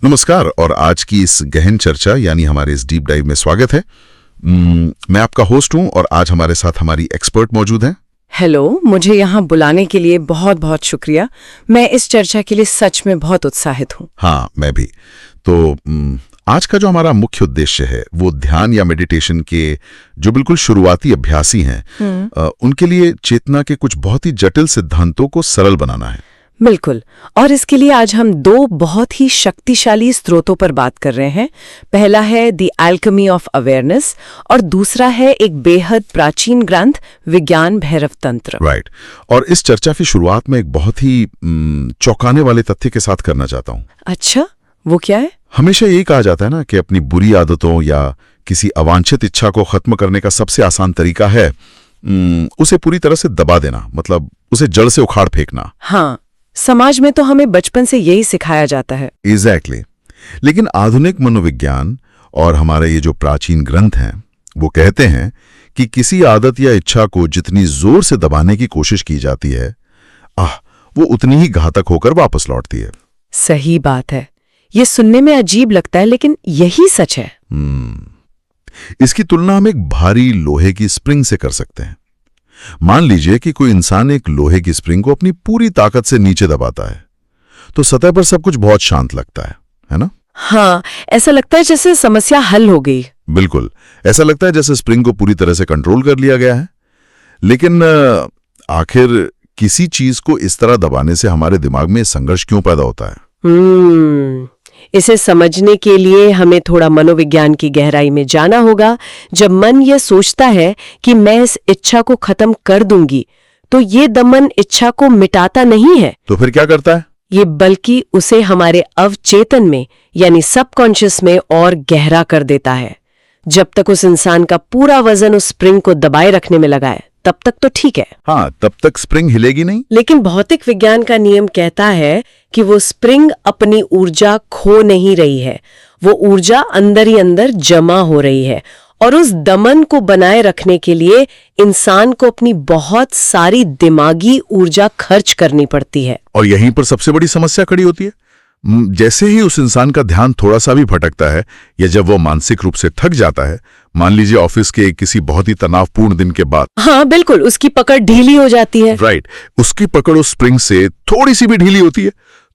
नमस्कार और आज की इस गहन चर्चा यानी हमारे इस डीप डाइव में स्वागत है। मैं आपका होस्ट हूं और आज हमारे साथ हमारी एक्सपर्ट मौजूद हैं। हेलो, मुझे यहाँ बुलाने के लिए बहुत बहुत शुक्रिया। मैं इस चर्चा के लिए सच में बहुत उत्साहित हूँ। हाँ, मैं भी। तो आज का जो हमारा मुख्य उद्देश्य है वो ध्यान या मेडिटेशन के जो बिल्कुल शुरुआती अभ्यासी हैं उनके लिए चेतना के कुछ बहुत ही जटिल सिद्धांतों को सरल बनाना है। बिल्कुल। और इसके लिए आज हम दो बहुत ही शक्तिशाली स्रोतों पर बात कर रहे हैं। पहला है द एल्केमी ऑफ अवेयरनेस और दूसरा है एक बेहद प्राचीन ग्रंथ विज्ञान भैरव तंत्र। राइट। और इस चर्चा की शुरुआत में एक बहुत ही चौंकाने वाले तथ्य के साथ करना चाहता हूँ। अच्छा, वो क्या है? हमेशा यही कहा जाता है ना कि अपनी बुरी आदतों या किसी अवांछित इच्छा को खत्म करने का सबसे आसान तरीका है उसे पूरी तरह से दबा देना, मतलब उसे जड़ से उखाड़ फेंकना। हाँ, समाज में तो हमें बचपन से यही सिखाया जाता है। एग्जैक्टली। लेकिन आधुनिक मनोविज्ञान और हमारे ये जो प्राचीन ग्रंथ हैं वो कहते हैं कि किसी आदत या इच्छा को जितनी जोर से दबाने की कोशिश की जाती है वो उतनी ही घातक होकर वापस लौटती है। सही बात है। ये सुनने में अजीब लगता है लेकिन यही सच है। इसकी तुलना हम एक भारी लोहे की स्प्रिंग से कर सकते हैं। मान लीजिए कि कोई इंसान एक लोहे की स्प्रिंग को अपनी पूरी ताकत से नीचे दबाता है तो सतह पर सब कुछ बहुत शांत लगता है ना? हाँ, ऐसा लगता है जैसे समस्या हल हो गई। बिल्कुल, ऐसा लगता है जैसे स्प्रिंग को पूरी तरह से कंट्रोल कर लिया गया है। लेकिन आखिर किसी चीज को इस तरह दबाने से हमारे दिमाग में संघर्ष क्यों पैदा होता है? इसे समझने के लिए हमें थोड़ा मनोविज्ञान की गहराई में जाना होगा। जब मन यह सोचता है कि मैं इस इच्छा को खत्म कर दूंगी, तो ये दमन इच्छा को मिटाता नहीं है। तो फिर क्या करता है? ये बल्कि उसे हमारे अवचेतन में यानी सबकॉन्शियस में और गहरा कर देता है। जब तक उस इंसान का पूरा वजन उस स्प्रिंग को दबाए रखने में लगा है तब तक तो ठीक है। हाँ, तब तक स्प्रिंग हिलेगी नहीं। लेकिन भौतिक विज्ञान का नियम कहता है कि वो स्प्रिंग अपनी ऊर्जा खो नहीं रही है, वो ऊर्जा अंदर ही अंदर जमा हो रही है। और उस दमन को बनाए रखने के लिए इंसान को अपनी बहुत सारी दिमागी ऊर्जा खर्च करनी पड़ती है। और यहीं पर सबसे बड़ी समस्या खड़ी होती है। जैसे ही उस इंसान का ध्यान थोड़ा सा भी भटकता है या जब वो मानसिक रूप से थक जाता है, मान लीजिए ऑफिस के किसी बहुत ही तनावपूर्ण दिन के बाद। हाँ बिल्कुल, उसकी पकड़ ढीली हो जाती है। राइट। उसकी पकड़ उस स्प्रिंग से थोड़ी सी भी ढीली होती है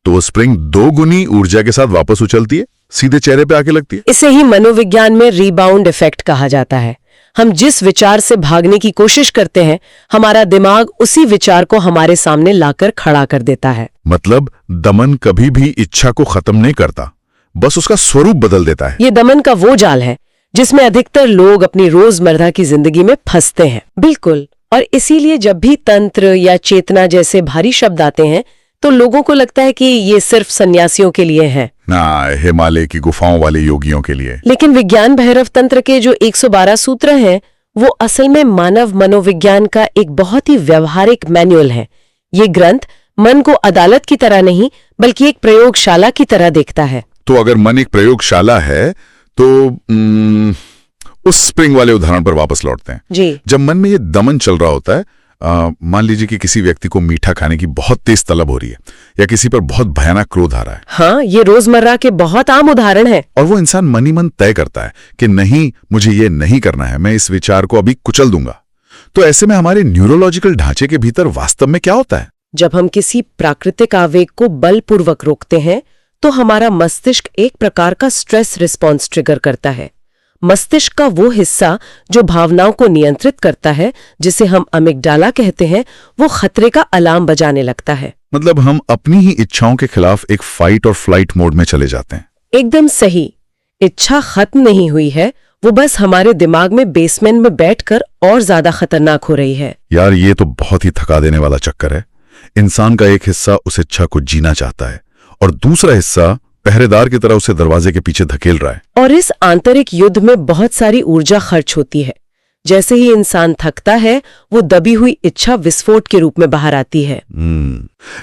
तो वो स्प्रिंग दोगुनी ऊर्जा के साथ वापस उछलती है, सीधे चेहरे पे आके लगती है। इसे ही मनोविज्ञान में रीबाउंड इफेक्ट कहा जाता है। हम जिस विचार से भागने की कोशिश करते हैं, हमारा दिमाग उसी विचार को हमारे सामने लाकर खड़ा कर देता है। मतलब दमन कभी भी इच्छा को खत्म नहीं करता, बस उसका स्वरूप बदल देता है। ये दमन का वो जाल है जिसमें अधिकतर लोग अपनी रोजमर्रा की जिंदगी में फंसते हैं। बिल्कुल। और इसीलिए जब भी तंत्र या चेतना जैसे भारी शब्द आते हैं तो लोगों को लगता है कि ये सिर्फ सन्यासियों के लिए है, ना हिमालय की गुफाओं वाले योगियों के लिए। लेकिन विज्ञान भैरव तंत्र के जो 112 सूत्र हैं वो असल में मानव मनोविज्ञान का एक बहुत ही व्यवहारिक मैनुअल है। ये ग्रंथ मन को अदालत की तरह नहीं बल्कि एक प्रयोगशाला की तरह देखता है। तो अगर मन एक प्रयोगशाला है तो उस स्प्रिंग वाले उदाहरण पर वापस लौटते हैं जी। जब मन में ये दमन चल रहा होता है, मान लीजिए कि किसी व्यक्ति को मीठा खाने की बहुत तेज तलब हो रही है या किसी पर बहुत भयानक क्रोध आ रहा है। हाँ, ये रोजमर्रा के बहुत आम उदाहरण है। और वो इंसान मन ही मन तय करता है कि नहीं, मुझे ये नहीं करना है, मैं इस विचार को अभी कुचल दूंगा। तो ऐसे में हमारे न्यूरोलॉजिकल ढांचे के भीतर वास्तव में क्या होता है? जब हम किसी प्राकृतिक आवेग को बलपूर्वक रोकते हैं तो हमारा मस्तिष्क एक प्रकार का स्ट्रेस रिस्पॉन्स ट्रिगर करता है। मस्तिष्क का वो हिस्सा जो भावनाओं को नियंत्रित करता है, जिसे हम अमिगडाला कहते हैं, वो खतरे का अलार्म बजाने लगता है। मतलब हम अपनी ही इच्छाओं के खिलाफ एक फाइट और फ्लाइट मोड में चले जाते हैं। एकदम सही। इच्छा खत्म नहीं हुई है, वो बस हमारे दिमाग में बेसमेंट में बैठकर और ज्यादा खतरनाक हो रही है। यार, ये तो बहुत ही थका देने वाला चक्कर है। इंसान का एक हिस्सा उस इच्छा को जीना चाहता है और दूसरा हिस्सा पहरेदार की तरह उसे दरवाजे के पीछे धकेल रहा है। और इस आंतरिक युद्ध में बहुत सारी ऊर्जा खर्च होती है। जैसे ही इंसान थकता है, वो दबी हुई इच्छा विस्फोट के रूप में बाहर आती है।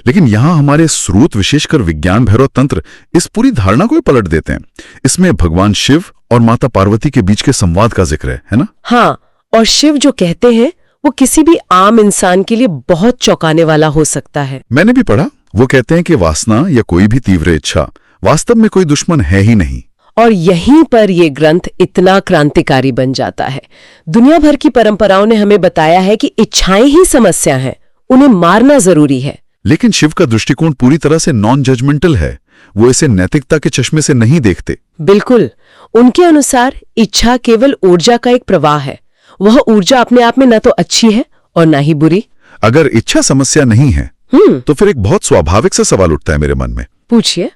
लेकिन यहाँ हमारे स्रोत, विशेषकर विज्ञान भैरव तंत्र, इस पूरी धारणा को पलट देते हैं। इसमें भगवान शिव और माता पार्वती के बीच के संवाद का जिक्र है ना? हाँ, और शिव जो कहते हैं वो किसी भी आम इंसान के लिए बहुत चौंकाने वाला हो सकता है। मैंने भी पढ़ा, वो कहते हैं कि वासना या कोई भी तीव्र इच्छा वास्तव में कोई दुश्मन है ही नहीं। और यहीं पर ये ग्रंथ इतना क्रांतिकारी बन जाता है। दुनिया भर की परंपराओं ने हमें बताया है कि इच्छाएं ही समस्या हैं, उन्हें मारना जरूरी है। लेकिन शिव का दृष्टिकोण पूरी तरह से नॉन जजमेंटल है। वो इसे नैतिकता के चश्मे से नहीं देखते। बिल्कुल, उनके अनुसार इच्छा केवल ऊर्जा का एक प्रवाह है। वह ऊर्जा अपने आप में न तो अच्छी है और न ही बुरी। अगर इच्छा समस्या नहीं है तो फिर एक बहुत स्वाभाविक सा सवाल उठता है मेरे मन में। पूछिए।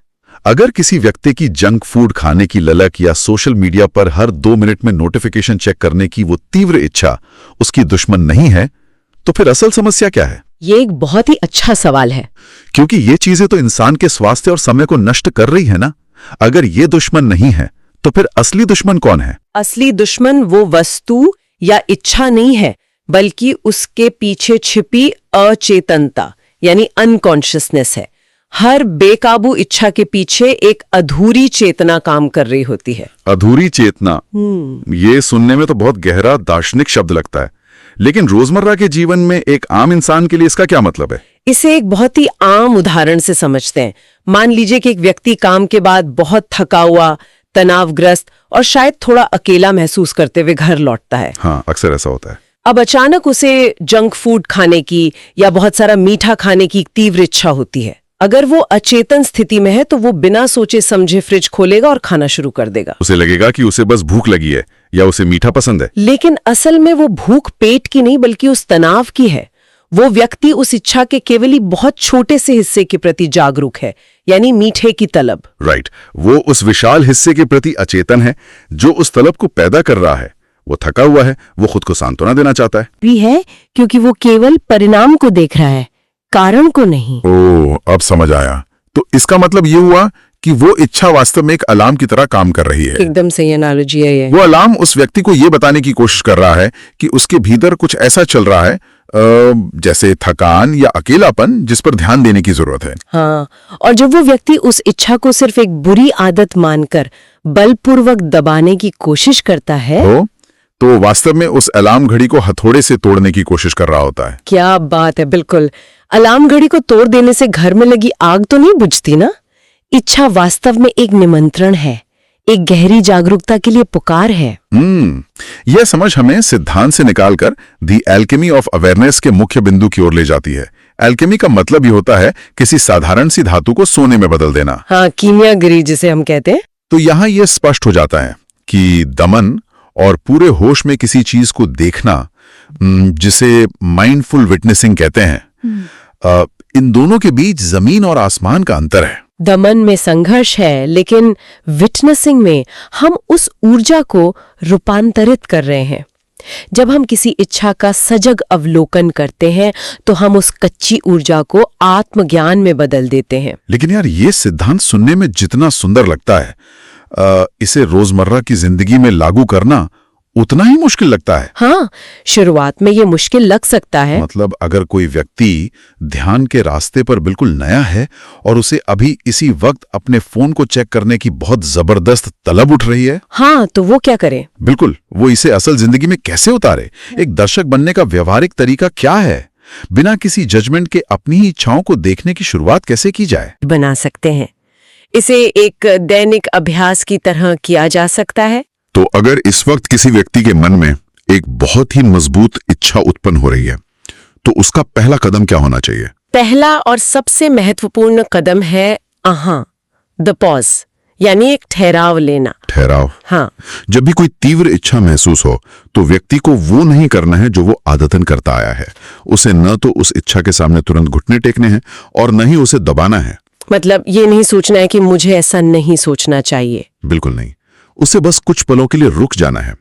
अगर किसी व्यक्ति की जंक फूड खाने की ललक या सोशल मीडिया पर हर 2 मिनट में नोटिफिकेशन चेक करने की वो तीव्र इच्छा उसकी दुश्मन नहीं है, तो फिर असल समस्या क्या है? ये एक बहुत ही अच्छा सवाल है, क्योंकि ये चीजें तो इंसान के स्वास्थ्य और समय को नष्ट कर रही है ना। अगर ये दुश्मन नहीं है तो फिर असली दुश्मन कौन है? असली दुश्मन वो वस्तु या इच्छा नहीं है, बल्कि उसके पीछे छिपी अचेतनता यानी अनकॉन्शियसनेस है। हर बेकाबू इच्छा के पीछे एक अधूरी चेतना काम कर रही होती है। अधूरी चेतना, ये सुनने में तो बहुत गहरा दार्शनिक शब्द लगता है, लेकिन रोजमर्रा के जीवन में एक आम इंसान के लिए इसका क्या मतलब है? इसे एक बहुत ही आम उदाहरण से समझते हैं। मान लीजिए कि एक व्यक्ति काम के बाद बहुत थका हुआ, तनावग्रस्त और शायद थोड़ा अकेला महसूस करते हुए घर लौटता है। हाँ, अक्सर ऐसा होता है। अब अचानक उसे जंक फूड खाने की या बहुत सारा मीठा खाने की तीव्र इच्छा होती है। अगर वो अचेतन स्थिति में है तो वो बिना सोचे समझे फ्रिज खोलेगा और खाना शुरू कर देगा। उसे लगेगा कि उसे बस भूख लगी है या उसे मीठा पसंद है। लेकिन असल में वो भूख पेट की नहीं बल्कि उस तनाव की है। वो व्यक्ति उस इच्छा के केवल ही बहुत छोटे से हिस्से के प्रति जागरूक है, यानी मीठे की तलब। राइट, वो उस विशाल हिस्से के प्रति अचेतन है जो उस तलब को पैदा कर रहा है। वो थका हुआ है, वो खुद को सांत्वना देना चाहता है। भी है क्योंकि वो केवल परिणाम को देख रहा है, कारण को नहीं। ओह, अब समझ आया। तो इसका मतलब ये हुआ कि वो इच्छा वास्तव में एक अलार्म की तरह काम कर रही है। एकदम सही एनालॉजी है ये। वो अलार्म उस व्यक्ति को ये बताने की कोशिश कर रहा है कि उसके भीतर कुछ ऐसा चल रहा है, जैसे थकान या अकेलापन, जिस पर ध्यान देने की जरूरत है। हाँ, और जब वो व्यक्ति उस इच्छा को सिर्फ एक बुरी आदत मानकर बलपूर्वक दबाने की कोशिश करता है तो वास्तव में उस अलार्म घड़ी को हथौड़े से तोड़ने की कोशिश कर रहा होता है। क्या बात है, बिल्कुल। अलार्म घड़ी को तोड़ देने से घर में लगी आग तो नहीं बुझती ना। इच्छा वास्तव में एक निमंत्रण है, एक गहरी जागरूकता के लिए पुकार है। यह समझ हमें सिद्धांत से निकालकर दी एल्केमी ऑफ अवेयरनेस के मुख्य बिंदु की ओर ले जाती है। एल्केमी का मतलब ही होता है किसी साधारण सी धातु को सोने में बदल देना। हाँ, कीमियागिरी जिसे हम कहते हैं। तो यहाँ यह स्पष्ट हो जाता है कि दमन और पूरे होश में किसी चीज को देखना, जिसे माइंडफुल विटनेसिंग कहते हैं, इन दोनों के बीच जमीन और आसमान का अंतर है। दमन में संघर्ष है, लेकिन विटनेसिंग में हम उस ऊर्जा को रूपांतरित कर रहे हैं। जब हम किसी इच्छा का सजग अवलोकन करते हैं तो हम उस कच्ची ऊर्जा को आत्मज्ञान में बदल देते हैं। लेकिन यार, ये सिद्धांत सुनने में जितना सुंदर लगता है, इसे रोजमर्रा की जिंदगी में लागू करना उतना ही मुश्किल लगता है। हाँ, शुरुआत में ये मुश्किल लग सकता है। मतलब अगर कोई व्यक्ति ध्यान के रास्ते पर बिल्कुल नया है और उसे अभी इसी वक्त अपने फोन को चेक करने की बहुत जबरदस्त तलब उठ रही है, हाँ, तो वो क्या करे? बिल्कुल, वो इसे असल जिंदगी में कैसे उतारे? एक दर्शक बनने का व्यवहारिक तरीका क्या है? बिना किसी जजमेंट के अपनी ही इच्छाओं को देखने की शुरुआत कैसे की जाए? बना सकते हैं। इसे एक दैनिक अभ्यास की तरह किया जा सकता है। तो अगर इस वक्त किसी व्यक्ति के मन में एक बहुत ही मजबूत इच्छा उत्पन्न हो रही है, तो उसका पहला कदम क्या होना चाहिए? पहला और सबसे महत्वपूर्ण कदम है द पॉज, यानी एक ठहराव लेना। ठहराव। हाँ, जब भी कोई तीव्र इच्छा महसूस हो तो व्यक्ति को वो नहीं करना है जो वो आदतन करता आया है। उसे न तो उस इच्छा के सामने तुरंत घुटने टेकने हैं और न ही उसे दबाना है। मतलब ये नहीं सोचना है कि मुझे ऐसा नहीं सोचना चाहिए। बिल्कुल नहीं, उसे बस कुछ पलों के लिए रुक जाना है।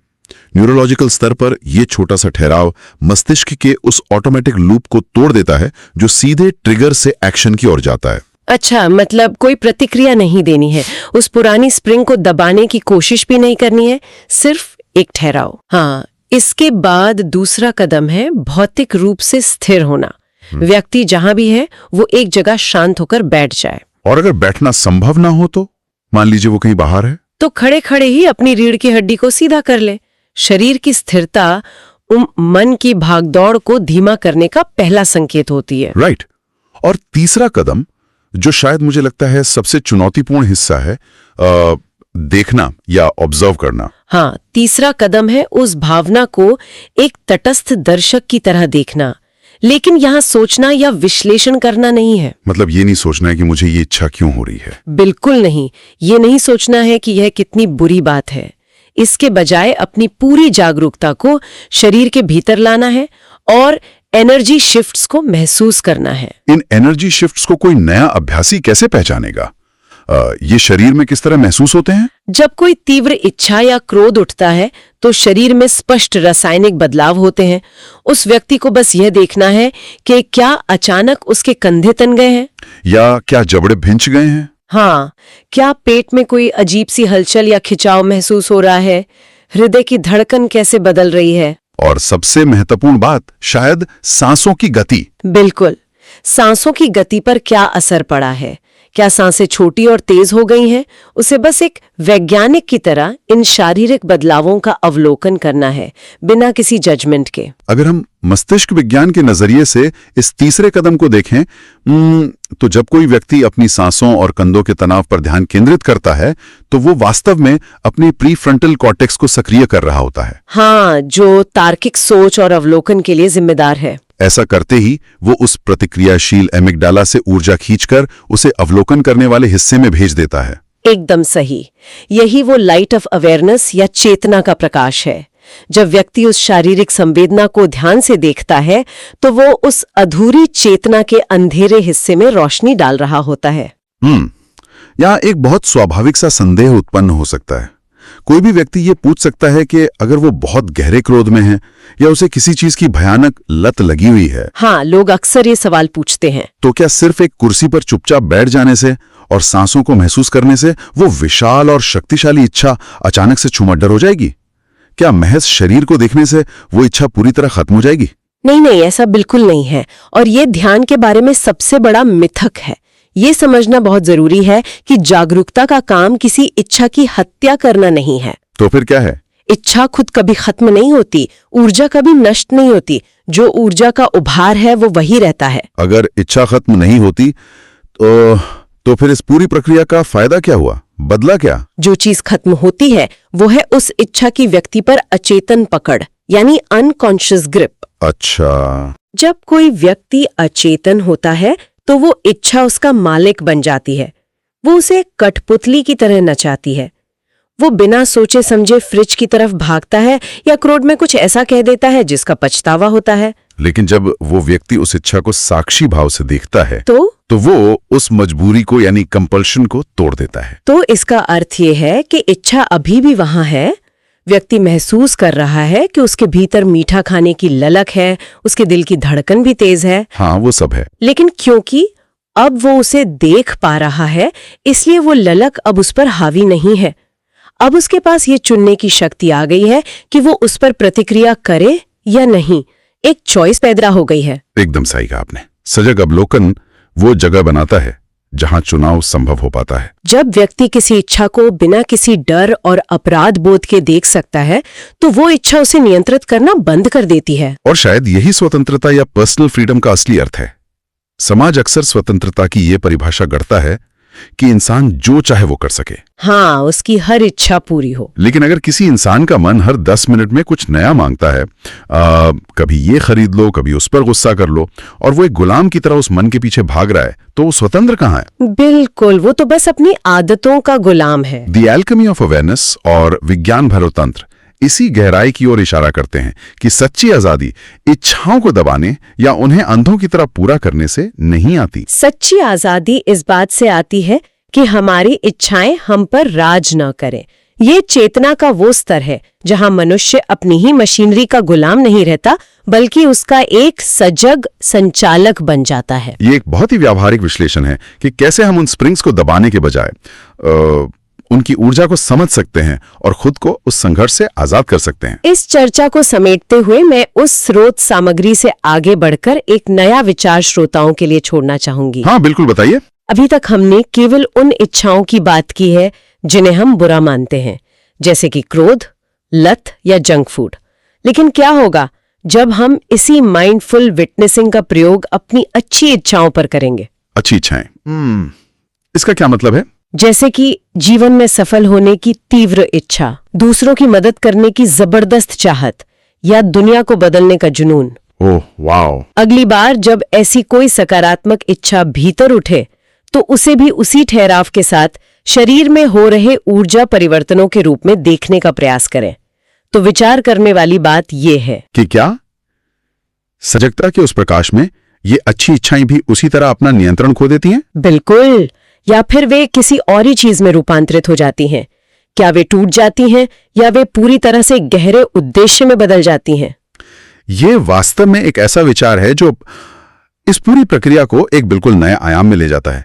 न्यूरोलॉजिकल स्तर पर यह छोटा सा ठहराव मस्तिष्क के उस ऑटोमेटिक लूप को तोड़ देता है जो सीधे ट्रिगर से एक्शन की ओर जाता है। अच्छा, मतलब कोई प्रतिक्रिया नहीं देनी है, उस पुरानी स्प्रिंग को दबाने की कोशिश भी नहीं करनी है, सिर्फ एक ठहराव। हाँ, इसके बाद दूसरा कदम है भौतिक रूप से स्थिर होना। व्यक्ति जहां भी है वो एक जगह शांत होकर बैठ जाए। और अगर बैठना संभव ना हो तो मान लीजिए वो कहीं बाहर है, तो खड़े खड़े ही अपनी रीढ़ की हड्डी को सीधा कर ले। शरीर की स्थिरता मन की भागदौड़ को धीमा करने का पहला संकेत होती है। राइट। और तीसरा कदम जो शायद मुझे लगता है सबसे चुनौतीपूर्ण हिस्सा है, देखना या ऑब्जर्व करना। हाँ, तीसरा कदम है उस भावना को एक तटस्थ दर्शक की तरह देखना, लेकिन यहाँ सोचना या विश्लेषण करना नहीं है। मतलब ये नहीं सोचना है कि मुझे ये इच्छा क्यों हो रही है। बिल्कुल नहीं, ये नहीं सोचना है कि यह कितनी बुरी बात है। इसके बजाय अपनी पूरी जागरूकता को शरीर के भीतर लाना है और एनर्जी शिफ्ट्स को महसूस करना है। इन एनर्जी शिफ्ट्स को कोई नया अभ्यासी कैसे पहचानेगा? ये शरीर में किस तरह महसूस होते हैं? जब कोई तीव्र इच्छा या क्रोध उठता है तो शरीर में स्पष्ट रासायनिक बदलाव होते हैं। उस व्यक्ति को बस यह देखना है कि क्या अचानक उसके कंधे तन गए हैं, या क्या जबड़े भिंच गए हैं। हाँ, क्या पेट में कोई अजीब सी हलचल या खिंचाव महसूस हो रहा है, हृदय की धड़कन कैसे बदल रही है। और सबसे महत्वपूर्ण बात शायद सांसों की गति। बिल्कुल, सांसों की गति पर क्या असर पड़ा है, क्या सांसें छोटी और तेज हो गई हैं? उसे बस एक वैज्ञानिक की तरह इन शारीरिक बदलावों का अवलोकन करना है, बिना किसी जजमेंट के। अगर हम मस्तिष्क विज्ञान के नजरिए से इस तीसरे कदम को देखें, तो जब कोई व्यक्ति अपनी सांसों और कंधों के तनाव पर ध्यान केंद्रित करता है तो वो वास्तव में अपनी प्रीफ्रंटल कॉर्टेक्स को सक्रिय कर रहा होता है। हाँ, जो तार्किक सोच और अवलोकन के लिए जिम्मेदार है। ऐसा करते ही वो उस प्रतिक्रियाशील एमिगडाला से ऊर्जा खींचकर उसे अवलोकन करने वाले हिस्से में भेज देता है। एकदम सही, यही वो लाइट ऑफ अवेयरनेस या चेतना का प्रकाश है। जब व्यक्ति उस शारीरिक संवेदना को ध्यान से देखता है तो वो उस अधूरी चेतना के अंधेरे हिस्से में रोशनी डाल रहा होता है। यहाँ एक बहुत स्वाभाविक सा संदेह उत्पन्न हो सकता है। कोई भी व्यक्ति ये पूछ सकता है कि अगर वो बहुत गहरे क्रोध में है या उसे किसी चीज की भयानक लत लगी हुई है। हाँ, लोग अक्सर ये सवाल पूछते हैं। तो क्या सिर्फ एक कुर्सी पर चुपचाप बैठ जाने से और सांसों को महसूस करने से वो विशाल और शक्तिशाली इच्छा अचानक से छूमंतर हो जाएगी? क्या महज शरीर को देखने से वो इच्छा पूरी तरह खत्म हो जाएगी? नहीं, ऐसा बिल्कुल नहीं है। और ये ध्यान के बारे में सबसे बड़ा मिथक है। ये समझना बहुत जरूरी है कि जागरूकता का काम किसी इच्छा की हत्या करना नहीं है। तो फिर क्या है? इच्छा खुद कभी खत्म नहीं होती, ऊर्जा कभी नष्ट नहीं होती। जो ऊर्जा का उभार है वो वही रहता है। अगर इच्छा खत्म नहीं होती तो फिर इस पूरी प्रक्रिया का फायदा क्या हुआ? बदला क्या? जो चीज खत्म होती है वो है उस इच्छा की व्यक्ति पर अचेतन पकड़, यानी अनकॉन्शियस ग्रिप। अच्छा, जब कोई व्यक्ति अचेतन होता है तो वो इच्छा उसका मालिक बन जाती है। वो उसे कठपुतली की तरह नचाती है। वो बिना सोचे समझे फ्रिज की तरफ भागता है या क्रोध में कुछ ऐसा कह देता है जिसका पछतावा होता है। लेकिन जब वो व्यक्ति उस इच्छा को साक्षी भाव से देखता है तो वो उस मजबूरी को यानी कंपल्शन को तोड़ देता है। तो इसका अर्थ ये है कि इच्छा अभी भी वहां है। व्यक्ति महसूस कर रहा है कि उसके भीतर मीठा खाने की ललक है, उसके दिल की धड़कन भी तेज है। हाँ, वो सब है। लेकिन क्योंकि अब वो उसे देख पा रहा है, इसलिए वो ललक अब उस पर हावी नहीं है। अब उसके पास ये चुनने की शक्ति आ गई है कि वो उस पर प्रतिक्रिया करे या नहीं। एक चॉइस पैदा हो गई है। एकदम सही कहा आपने। सजग अवलोकन वो जगह बनाता है जहां चुनाव संभव हो पाता है। जब व्यक्ति किसी इच्छा को बिना किसी डर और अपराध बोध के देख सकता है तो वो इच्छा उसे नियंत्रित करना बंद कर देती है। और शायद यही स्वतंत्रता या पर्सनल फ्रीडम का असली अर्थ है। समाज अक्सर स्वतंत्रता की ये परिभाषा गढ़ता है कि इंसान जो चाहे वो कर सके। हाँ, उसकी हर इच्छा पूरी हो। लेकिन अगर किसी इंसान का मन हर 10 मिनट में कुछ नया मांगता है, कभी ये खरीद लो, कभी उस पर गुस्सा कर लो, और वो एक गुलाम की तरह उस मन के पीछे भाग रहा है, तो वो स्वतंत्र कहाँ है? बिल्कुल, वो तो बस अपनी आदतों का गुलाम है। द एल्केमी ऑफ अवेयरनेस और विज्ञान भरो तंत्र इसी गहराई की ओर इशारा करते हैं कि सच्ची आजादी इच्छाओं को दबाने या उन्हें अंधों की तरह पूरा करने से नहीं आती। सच्ची आजादी इस बात से आती है कि हमारी इच्छाएं हम पर राज न करें। ये चेतना का वो स्तर है जहां मनुष्य अपनी ही मशीनरी का गुलाम नहीं रहता, बल्कि उसका एक सजग संचालक बन जाता है। ये एक बहुत ही व्यावहारिक विश्लेषण है कि कैसे हम उन स्प्रिंग्स को दबाने के बजाय उनकी ऊर्जा को समझ सकते हैं और खुद को उस संघर्ष से आजाद कर सकते हैं। इस चर्चा को समेटते हुए मैं उस स्रोत सामग्री से आगे बढ़कर एक नया विचार श्रोताओं के लिए छोड़ना चाहूंगी। हाँ, बिल्कुल, बताइए। अभी तक हमने केवल उन इच्छाओं की बात की है जिन्हें हम बुरा मानते हैं, जैसे कि क्रोध, लत या जंक फूड। लेकिन क्या होगा जब हम इसी माइंडफुल विटनेसिंग का प्रयोग अपनी अच्छी इच्छाओं पर करेंगे? अच्छी इच्छाएं, इसका क्या मतलब है? जैसे कि जीवन में सफल होने की तीव्र इच्छा, दूसरों की मदद करने की जबरदस्त चाहत या दुनिया को बदलने का जुनून। Oh wow. अगली बार जब ऐसी कोई सकारात्मक इच्छा भीतर उठे तो उसे भी उसी ठहराव के साथ शरीर में हो रहे ऊर्जा परिवर्तनों के रूप में देखने का प्रयास करें। तो विचार करने वाली बात यह है कि क्या सजगता के उस प्रकाश में ये अच्छी इच्छाएं भी उसी तरह अपना नियंत्रण खो देती हैं? बिल्कुल, या फिर वे किसी और ही चीज में रूपांतरित हो जाती हैं। क्या वे टूट जाती हैं या वे पूरी तरह से गहरे उद्देश्य में बदल जाती हैं? ये वास्तव में एक ऐसा विचार है जो इस पूरी प्रक्रिया को एक बिल्कुल नए आयाम में ले जाता है।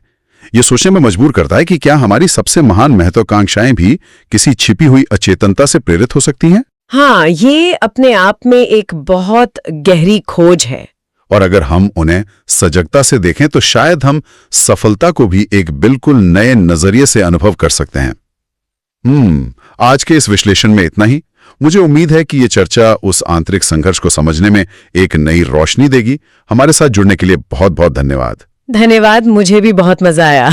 ये सोचने में मजबूर करता है कि क्या हमारी सबसे महान महत्वाकांक्षाएं भी किसी छिपी हुई अचेतनता से प्रेरित हो सकती हैं? हाँ, ये अपने आप में एक बहुत गहरी खोज है। और अगर हम उन्हें सजगता से देखें तो शायद हम सफलता को भी एक बिल्कुल नए नजरिए से अनुभव कर सकते हैं। आज के इस विश्लेषण में इतना ही। मुझे उम्मीद है कि ये चर्चा उस आंतरिक संघर्ष को समझने में एक नई रोशनी देगी। हमारे साथ जुड़ने के लिए बहुत बहुत धन्यवाद। धन्यवाद, मुझे भी बहुत मजा आया।